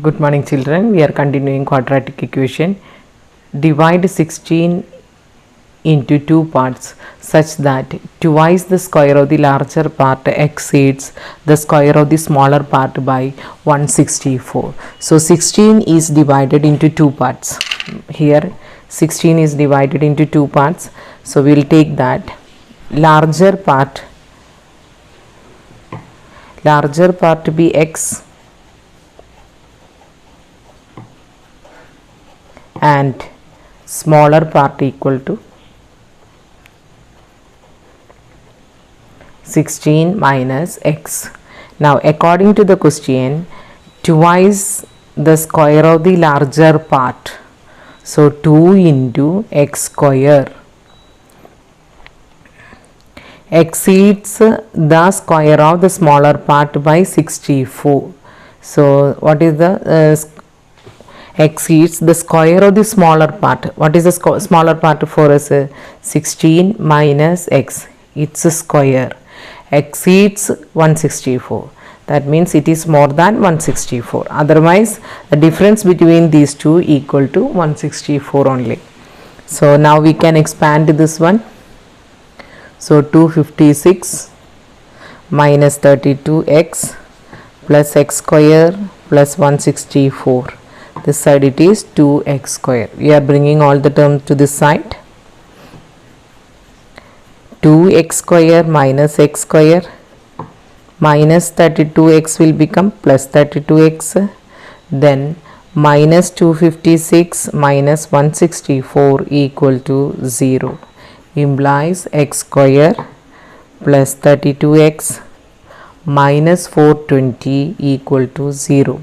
Good morning children, we are continuing quadratic equation. Divide 16 into two parts such that twice the square of the larger part exceeds the square of the smaller part by 164. So 16 is divided into two parts. Here 16 is divided into two parts. So we will take that larger part to be x and smaller part equal to 16 minus x. Now according to the question, twice the square of the larger part, so 2 into x square exceeds the square of the smaller part by 64. So what is the exceeds the square of the smaller part? What is the smaller part for us? 16 minus x, its square exceeds 164. That means it is more than 164. Otherwise the difference between these two equal to 164 only. So now we can expand this one. So 256 minus 32x plus x square plus 164. This side it is 2x square. We are bringing all the terms to this side. 2x square minus x square minus 32x will become plus 32x. Then minus 256 minus 164 equal to 0. Implies x square plus 32x minus 420 equal to 0.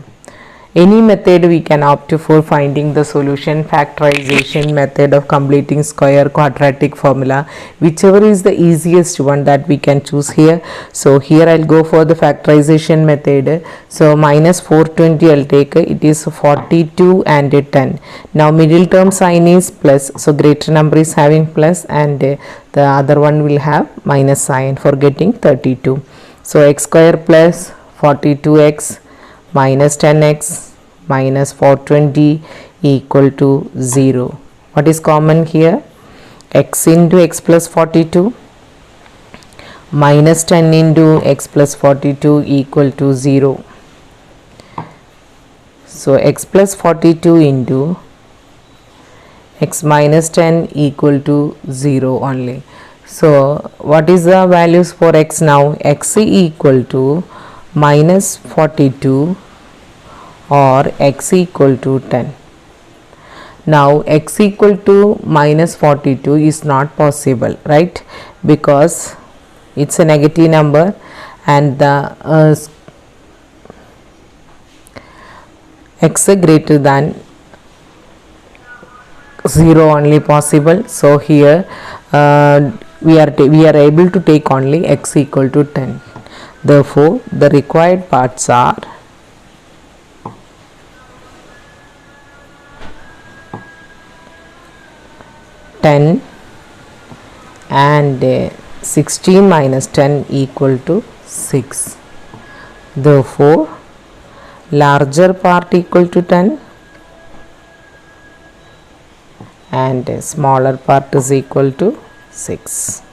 Any method we can opt for finding the solution, factorization method of completing square quadratic formula, whichever is the easiest one that we can choose here. So here I'll go for the factorization method. So minus 420 I'll take, it is 42 and 10. Now middle term sign is plus, so greater number is having plus and the other one will have minus sign for getting 32. So x square plus 42x minus 10x minus 420 equal to 0. What is common here? X into x plus 42 minus 10 into x plus 42 equal to 0. So x plus 42 into x minus 10 equal to 0 only. So what is the values for x now? X equal to minus 42 or x equal to 10. Now x equal to minus 42 is not possible, right? Because it's a negative number and the x greater than 0 only possible. So here we are able to take only x equal to 10. Therefore the required parts are 10 and 16 minus 10 equal to 6. Therefore larger part equal to 10 and smaller part is equal to 6.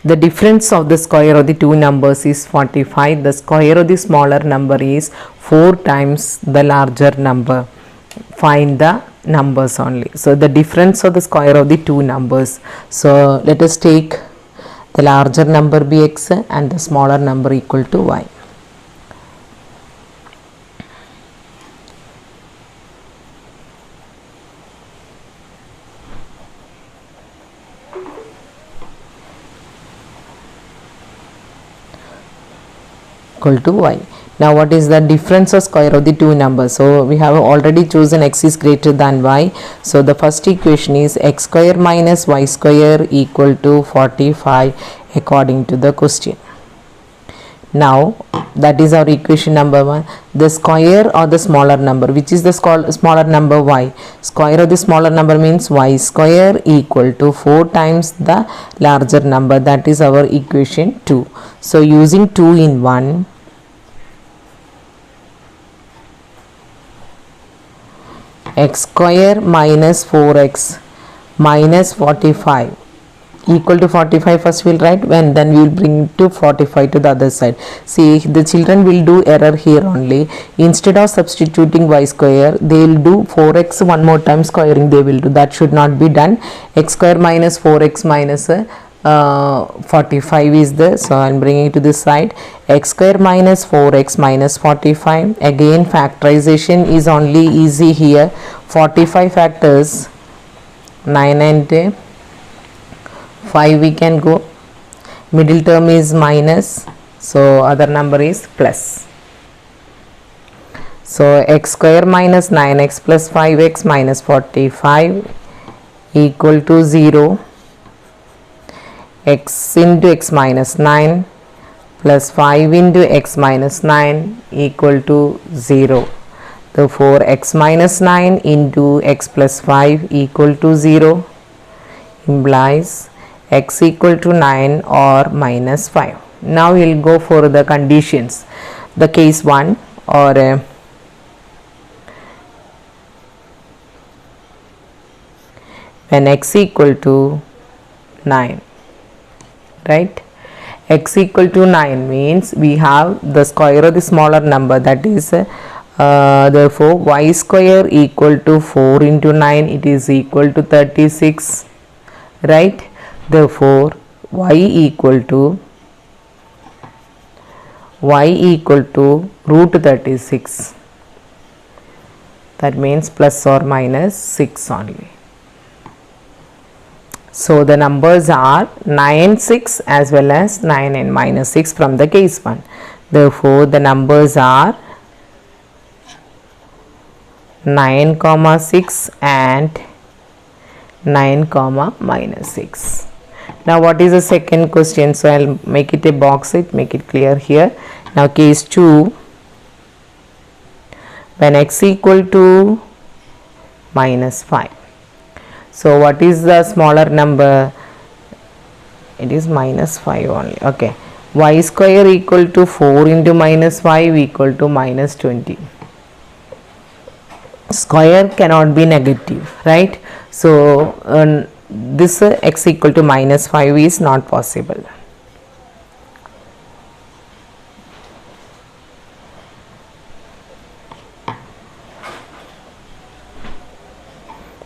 The difference of the square of the two numbers is 45. The square of the smaller number is 4 times the larger number. Find the numbers only. So the difference of the square of the two numbers. So let us take the larger number be x and the smaller number equal to y. Equal to y. Now what is the difference of square of the two numbers? So we have already chosen x is greater than y. So the first equation is x square minus y square equal to 45 according to the question. Now that is our equation number 1. The square or the smaller number, which is the smaller number? Y. Square of the smaller number means y square equal to 4 times the larger number. That is our equation 2. So using 2 in 1, x square minus 4x minus 45 equal to 45 first we'll write, and then we will bring to 45 to the other side. See, the children will do error here only. Instead of substituting y square, they will do 4x one more time squaring they will do. That should not be done. X square minus 4x minus 45 is there, so I am bringing it to this side. X square minus 4x minus 45. Again factorization is only easy here. 45 factors 9 and 5 we can go. Middle term is minus, so other number is plus. So x square minus 9x plus 5x minus 45 equal to 0. X into x minus 9 plus 5 into x minus 9 equal to 0. Therefore x minus 9 into x plus 5 equal to 0 implies x equal to 9 or minus 5. Now we will go for the conditions. The case 1 or when x equal to 9, right? X equal to 9 means we have the square of the smaller number, that is therefore y square equal to 4 into 9, it is equal to 36, right? Therefore y equal to root 36, that means plus or minus 6 only. So the numbers are 9, 6 as well as 9 and minus 6 from the case 1. Therefore the numbers are 9, 6 and 9, minus 6. Now what is the second question? So I'll make it a box, make it clear here. Now case 2, when x equal to minus 5. So what is the smaller number? It is minus 5 only. Okay. Y square equal to 4 into minus 5 equal to minus 20. Square cannot be negative, right? So this x equal to minus 5 is not possible.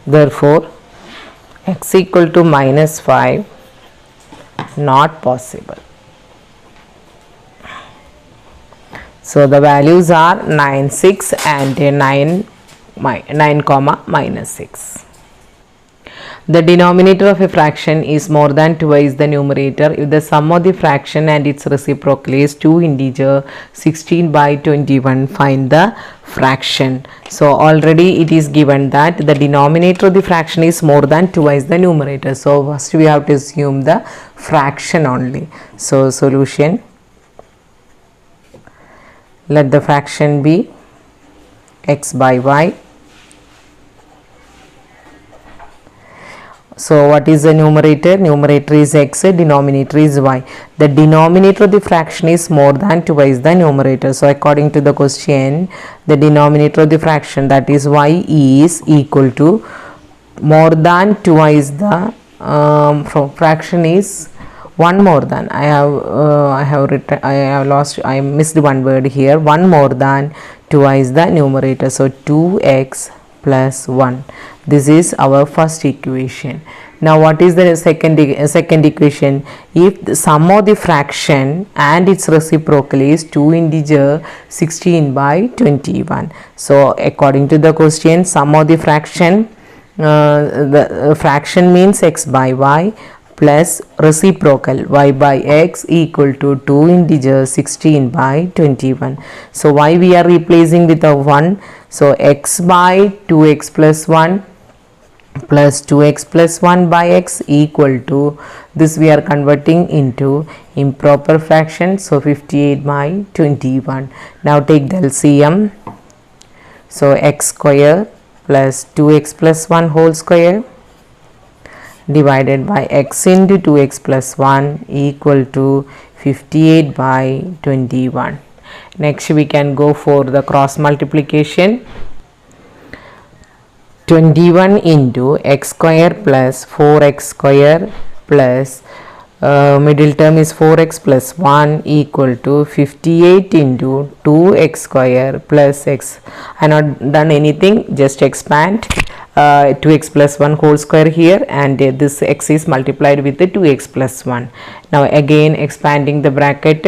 Therefore x equal to minus 5 not possible. So the values are 9, 6 and 9, minus 6. The denominator of a fraction is more than twice the numerator if the sum of the fraction and its reciprocal is 2 integer 16 by 21. Find the fraction. So already it is given that the denominator of the fraction is more than twice the numerator. So first we have to assume the fraction only. So solution, let the fraction be x by y. So what is the numerator? Numerator is x, denominator is y. The denominator of the fraction is more than twice the numerator. So according to the question, the denominator of the fraction, that is y, is equal to more than twice the fraction is one more than. I missed one word here. One more than twice the numerator. So 2x plus 1. This is our first equation. Now what is the second equation? If the sum of the fraction and its reciprocal is 2 integer 16 by 21. So according to the question, sum of the fraction, the fraction means x by y plus reciprocal y by x equal to 2 integer 16 by 21. So y we are replacing with a 1. So x by 2x plus 1 plus 2x plus 1 by x equal to, this we are converting into improper fraction, so 58 by 21. Now take the LCM. So x square plus 2x plus 1 whole square divided by x into 2x plus 1 equal to 58 by 21. Next we can go for the cross multiplication. 21 into x square plus 4x square plus middle term is 4x plus 1 equal to 58 into 2x square plus x. I have not done anything, just expand 2x plus 1 whole square here, and this x is multiplied with the 2x plus 1. Now again expanding the bracket,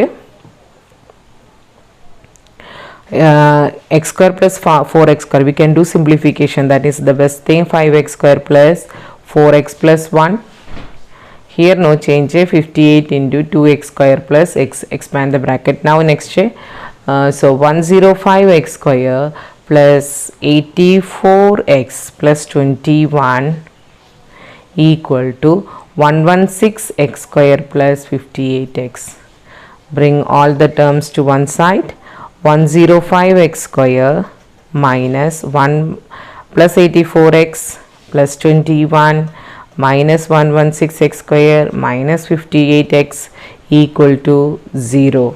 x square plus 4x square, we can do simplification, that is the best thing. 5x square plus 4x plus 1, here no change, 58 into 2x square plus x, expand the bracket. Now next so 105x square plus 84x plus 21 equal to 116x square plus 58x. Bring all the terms to one side. 105x square minus 1 plus 84x plus 21 minus 116x square minus 58x equal to 0.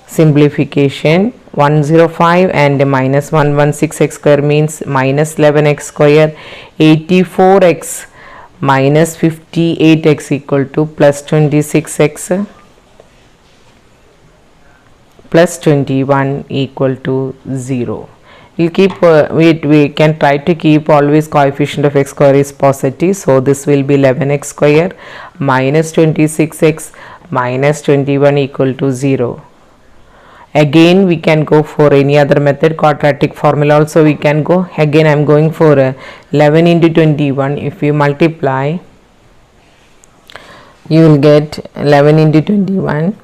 Simplification, 105 and minus 116x square means minus 11x square, 84x minus 58x equal to plus 26x plus 21 equal to 0. We'll keep we can try to keep always coefficient of x square is positive, so this will be 11x square minus 26x minus 21 equal to 0. Again we can go for any other method, quadratic formula also we can go. Again I am going for 11 into 21. If you multiply, you will get 11 into 21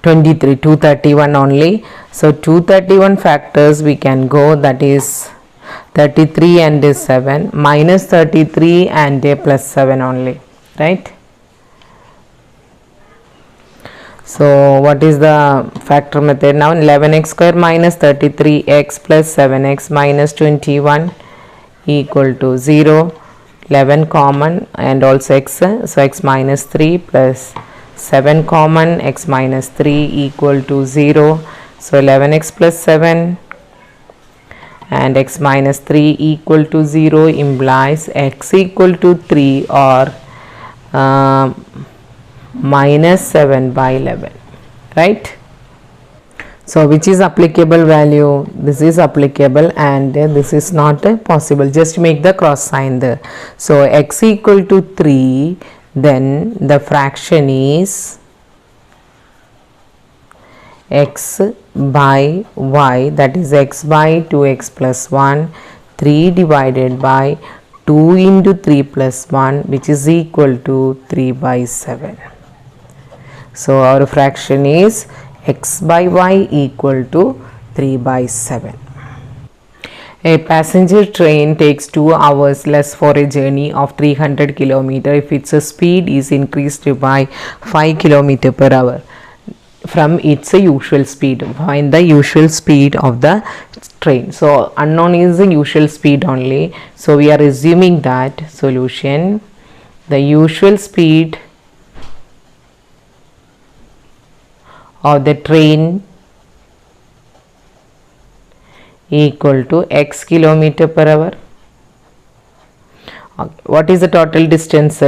23, 231 only. So 231 factors we can go, that is 33 and 7 minus 33 and plus 7 only, right? So what is the factor method now? 11x square minus 33x plus 7x minus 21 equal to 0. 11 common and also x, so x minus 3 plus 7 common, x minus 3 equal to 0. So 11x plus 7 and x minus 3 equal to 0 implies x equal to 3 or minus 7 by 11, right? So which is applicable value? This is applicable and this is not possible. Just make the cross sign there. So x equal to 3, then the fraction is x by y, that is x by 2x plus 1, 3 divided by 2 into 3 plus 1, which is equal to 3 by 7. So our fraction is x by y equal to 3 by 7. A passenger train takes 2 hours less for a journey of 300 km if its speed is increased by 5 km per hour from its usual speed. Find the usual speed of the train. So unknown is the usual speed only. So we are assuming that solution, the usual speed of the train equal to x kilometer per hour. What is the total distance?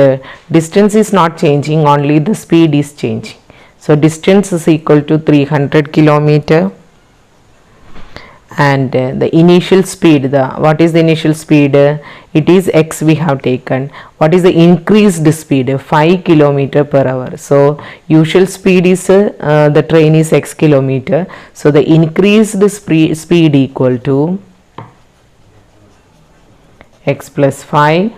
Distance is not changing, only the speed is changing. So distance is equal to 300 kilometer and the initial speed, what is the initial speed? It is x we have taken. What is the increased speed? 5 kilometer per hour. So usual speed is the train is x kilometer, so the increased speed equal to x plus 5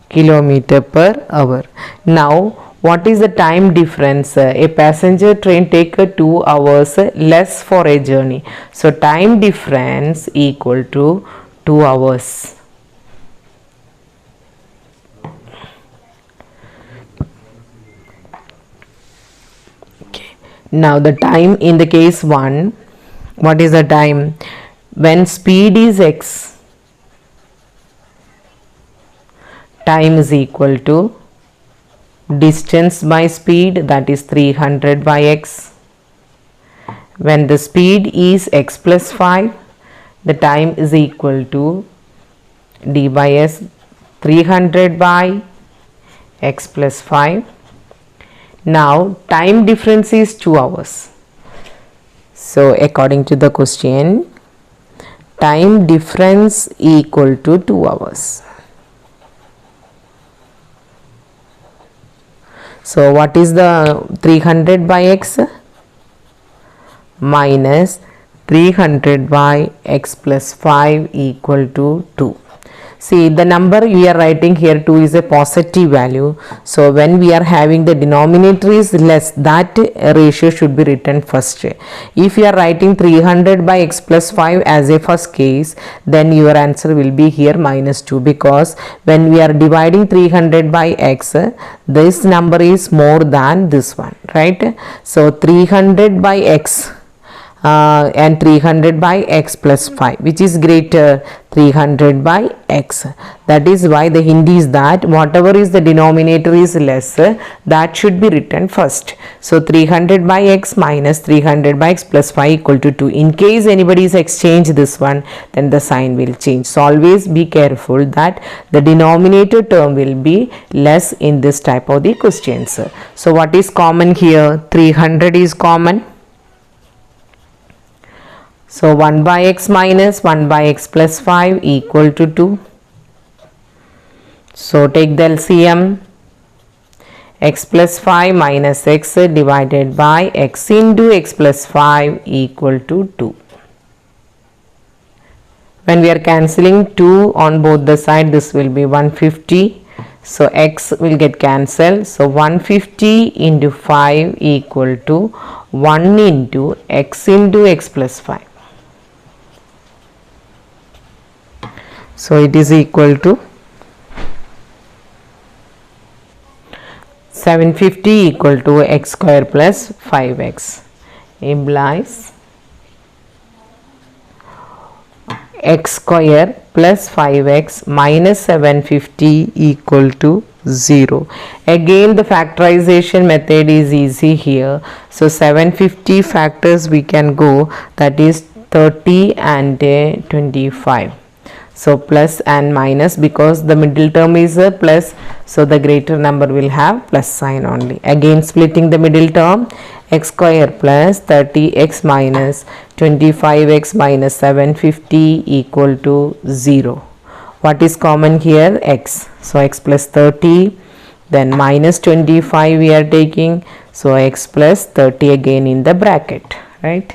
kilometer per hour. Now What is the time difference? A passenger train take 2 hours less for a journey. So time difference equal to 2 hours. Okay. Now the time in the case 1, what is the time? When speed is x, time is equal to distance by speed, that is 300 by x. When the speed is x plus 5, the time is equal to d by s, 300 by x plus 5. Now time difference is 2 hours. So according to the question, time difference equal to 2 hours. So what is the 300 by x? Minus 300 by x plus 5 equal to 2. See, the number we are writing here 2 is a positive value. So when we are having the denominator is less, that ratio should be written first. If you are writing 300 by x plus 5 as a first case, then your answer will be here minus 2, because when we are dividing 300 by x, this number is more than this one, right? So 300 by x and 300 by x plus 5, which is greater? 300 by x. That is why the hint is that whatever is the denominator is less, that should be written first. So 300 by x minus 300 by x plus 5 equal to 2. In case anybody is exchange this one, then the sign will change. So always be careful that the denominator term will be less in this type of the questions. So what is common here? 300 is common. So 1 by x minus 1 by x plus 5 equal to 2. So take the LCM. X plus 5 minus x divided by x into x plus 5 equal to 2. When we are cancelling 2 on both the side, this will be 150. So x will get cancelled. So 150 into 5 equal to 1 into x plus 5. So it is equal to 750 equal to x square plus 5x, implies x square plus 5x minus 750 equal to 0. Again the factorization method is easy here. So 750 factors we can go, that is 30 and 25. So plus and minus, because the middle term is a plus, so the greater number will have plus sign only. Again splitting the middle term, x square plus 30x minus 25x minus 750 equal to 0. What is common here? X. So x plus 30, then minus 25 we are taking, so x plus 30 again in the bracket, right?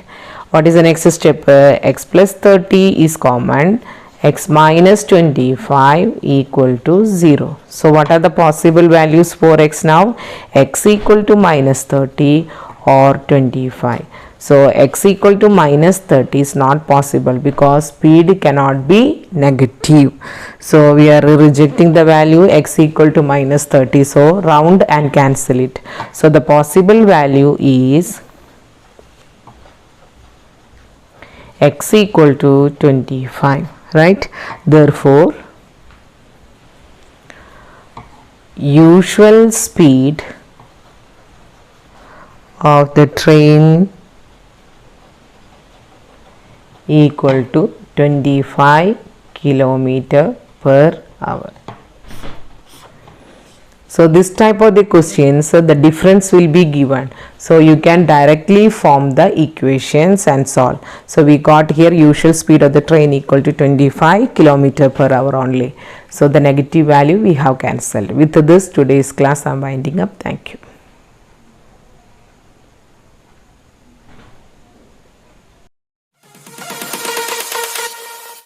What is the next step? X plus 30 is common, x minus 25 equal to 0. So what are the possible values for x now? X equal to minus 30 or 25. So x equal to minus 30 is not possible because speed cannot be negative. So we are rejecting the value x equal to minus 30. So round and cancel it. So the possible value is x equal to 25. Right? Therefore, usual speed of the train equal to 25 km per hour. So this type of the questions, the difference will be given. So you can directly form the equations and solve. So we got here usual speed of the train equal to 25 km per hour only. So the negative value we have cancelled. With this today's class I am winding up. Thank you.